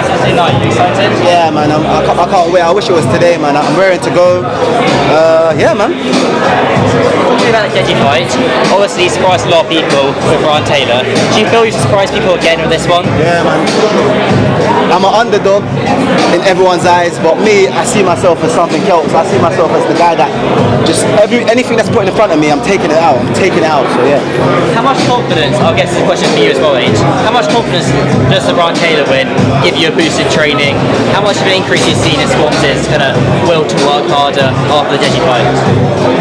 Saturday night, you excited? Yeah, man, I can't wait. I wish it was today, man. I'm raring to go. Yeah, man. Talking about the Deji fight, obviously you surprised a lot of people with Ryan Taylor. Do you feel you surprised people again with this one? Yeah, man. I'm an underdog in everyone's eyes, but me, I see myself as something else. I see myself as the guy that just anything that's put in front of me, I'm taking it out. So yeah. How much confidence, I guess this question for you as well, H, how much confidence does the Ryan Taylor win give you a boost in training? How much of an increase you've seen in Swarmz' kind of will to work harder after the Deji fight?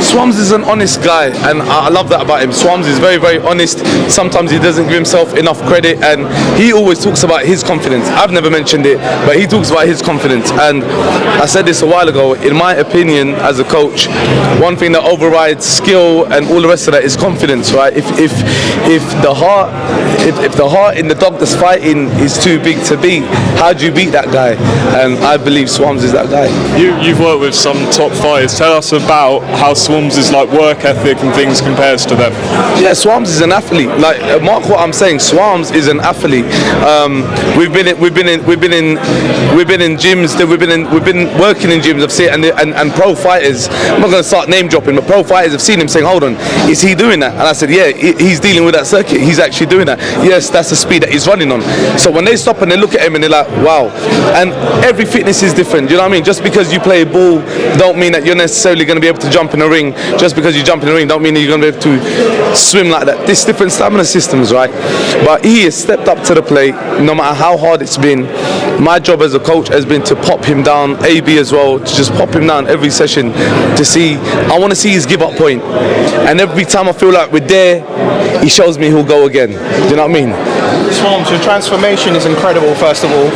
Swarmz is an honest guy, and I love that about him. Swarmz is very, very honest. Sometimes he doesn't give himself enough credit, and he always talks about his confidence. I've never mentioned it, but he talks about his confidence. And I said this a while ago, in my opinion as a coach, one thing that overrides skill and all the rest of that is confidence, right? If the heart in the dog that's fighting is too big to beat, how do you beat that guy? And I believe Swarmz is that guy. You've worked with some top fighters. Tell us about how Swarmz' like work ethic and things compares to them. Yeah, Swarmz is an athlete. Like mark what I'm saying. Swarmz is an athlete. We've been in gyms. We've been working in gyms. I've seen and pro fighters. I'm not going to start name dropping, but pro fighters have seen him saying, "Hold on, is he doing that?" And I said, "Yeah, he's dealing with that circuit. He's actually doing that. Yes, that's the speed that he's running on." So when they stop and they look at him and they're like, "Wow!" And every fitness is different. You know what I mean? Just because you play ball, don't mean that you're necessarily going to be able to jump in a ring. Just because you jump in the ring, don't mean that you're going to be able to swim like that. There's different stamina systems, right? But he has stepped up to the plate, no matter how hard it's been. My job as a coach has been to pop him down, AB as well, to just pop him down every session to see. I want to see his give up point. And every time I feel like we're there, he shows me he'll go again. Do you know what I mean? Swarmz, your transformation is incredible, first of all.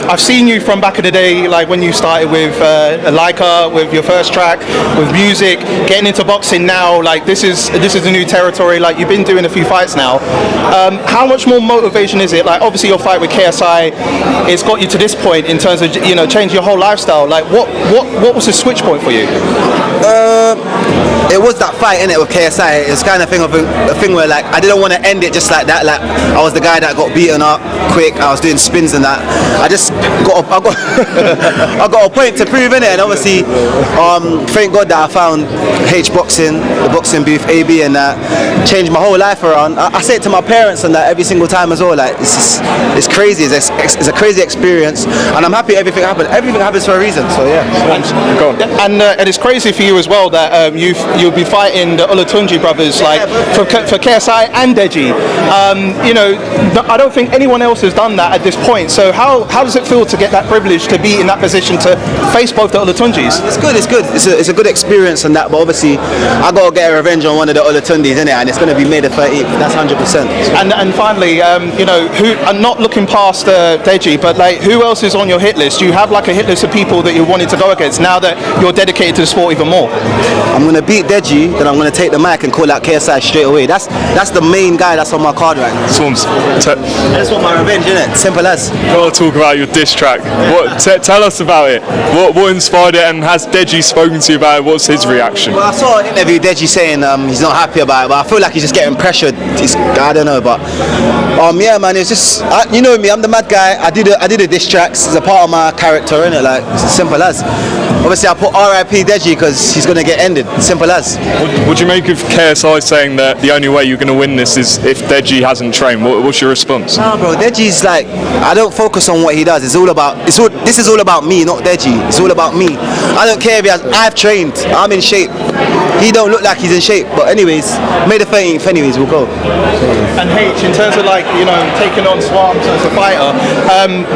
I've seen you from back in the day, like when you started with Leica, with your first track, with music, getting into boxing now, like this is a new territory, like you've been doing a few fights now. How much more motivation is it? Like obviously your fight with KSI, it's got you to this point in terms of, you know, changing your whole lifestyle. Like what was the switch point for you? It was that fight, innit, with KSI. It's kind of a thing where like I didn't want to end it just like that. Like I was the guy that got beaten up quick. I was doing spins and that. I just got I got a point to prove, innit. And obviously, thank God that I found H Boxing, the boxing booth, AB, and that changed my whole life around. I say it to my parents and that every single time as well. Like it's crazy. It's a crazy experience, and I'm happy everything happened. Everything happens for a reason. So yeah. And it's crazy for you as well that you'll be fighting the Olatunji brothers, like for KSI and Deji. You know, I don't think anyone else has done that at this point. So how does it feel to get that privilege to be in that position to face both the Olatunjis? It's good. It's a good experience and that. But obviously, I gotta get a revenge on one of the Olatunjis, innit? And it's gonna be May the 13th. That's 100%. And finally, you know, I'm not looking past Deji, but like, who else is on your hit list? Do you have like a hit list of people that you're wanting to go against now that you're dedicated to the sport even more? I'm gonna beat Deji, then I'm gonna take the mic and call out KSI straight away. That's the main guy that's on my card right now. Swarmz, I just want my revenge, innit? Simple as. Gotta talk about your diss track. Tell us about it. What inspired it, and has Deji spoken to you about it? What's his reaction? Well, I saw an interview Deji saying he's not happy about it, but I feel like he's just getting pressured. I don't know, but yeah, man, it's just you know me. I'm the mad guy. I do the diss tracks. It's a part of my character, innit? Like it's as simple as. Obviously, I put RIP Deji because he's gonna get ended. Simple as. Would you make of KSI saying that the only way you're going to win this is if Deji hasn't trained? What's your response? No, bro. Deji's like, I don't focus on what he does. This is all about me, not Deji. It's all about me. I don't care if I've trained. I'm in shape. He don't look like he's in shape. But anyways, May the 13th. Anyways, we'll go. And H, in terms of like, you know, taking on Swarmz as a fighter,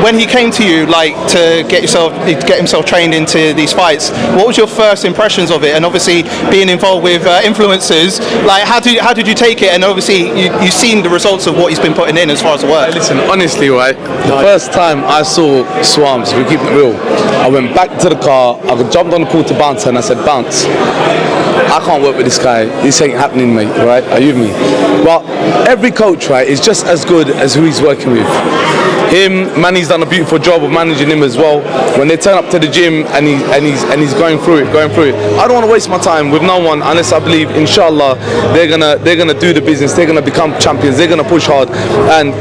when he came to you like to get himself trained into these fights, what was your first impressions of it? And obviously being involved with influencers, like how did you take it? And obviously you've seen the results of what he's been putting in as far as the work. Listen, honestly, right, the first time I saw Swarmz, we keep it real, I went back to the car, I jumped on the call to Bounce and I said, Bounce, I can't work with this guy. This ain't happening, mate, right? Are you with me? But every coach, right, is just as good as who he's working with. Manny's done a beautiful job of managing him as well. When they turn up to the gym and he's going through it. I don't want to waste my time with no one unless I believe, inshallah, they're gonna do the business. They're gonna become champions. They're gonna push hard, and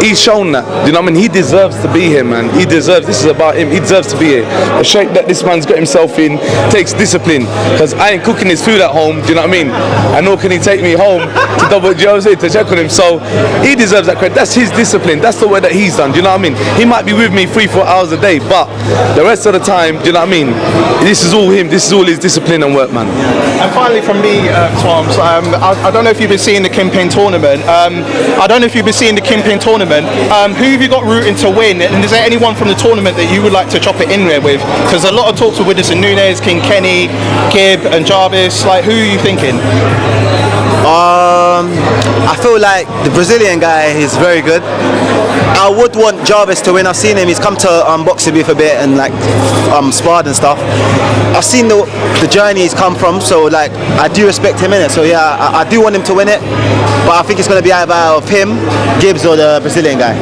he's shown that. Do you know what I mean? He deserves to be here, man. He deserves. This is about him. He deserves to be here. The shape that this man's got himself in takes discipline. Because I ain't cooking his food at home. Do you know what I mean? And nor can he take me home to double, do you know what I'm saying, to check on him. So he deserves that credit. That's his discipline. That's the way that he's done. Do you know what I mean? He might be with me 3-4 hours a day, but the rest of the time, do you know what I mean? This is all him. This is all his discipline and work, man. And finally from me, Swarmz, I don't know if you've been seeing the Kingpin tournament. Who have you got rooting to win? And is there anyone from the tournament that you would like to chop it in there with? Because a lot of talks with Widdowson Nunes, King Kenny, Gibb and Jarvis. Like, who are you thinking? I feel like the Brazilian guy is very good. I would want Jarvis to win. I've seen him. He's come to boxing booth a bit and like sparred and stuff. I've seen the journey he's come from. So like I do respect him in it. So yeah, I do want him to win it. But I think it's going to be either of him, Gibbs, or the Brazilian guy.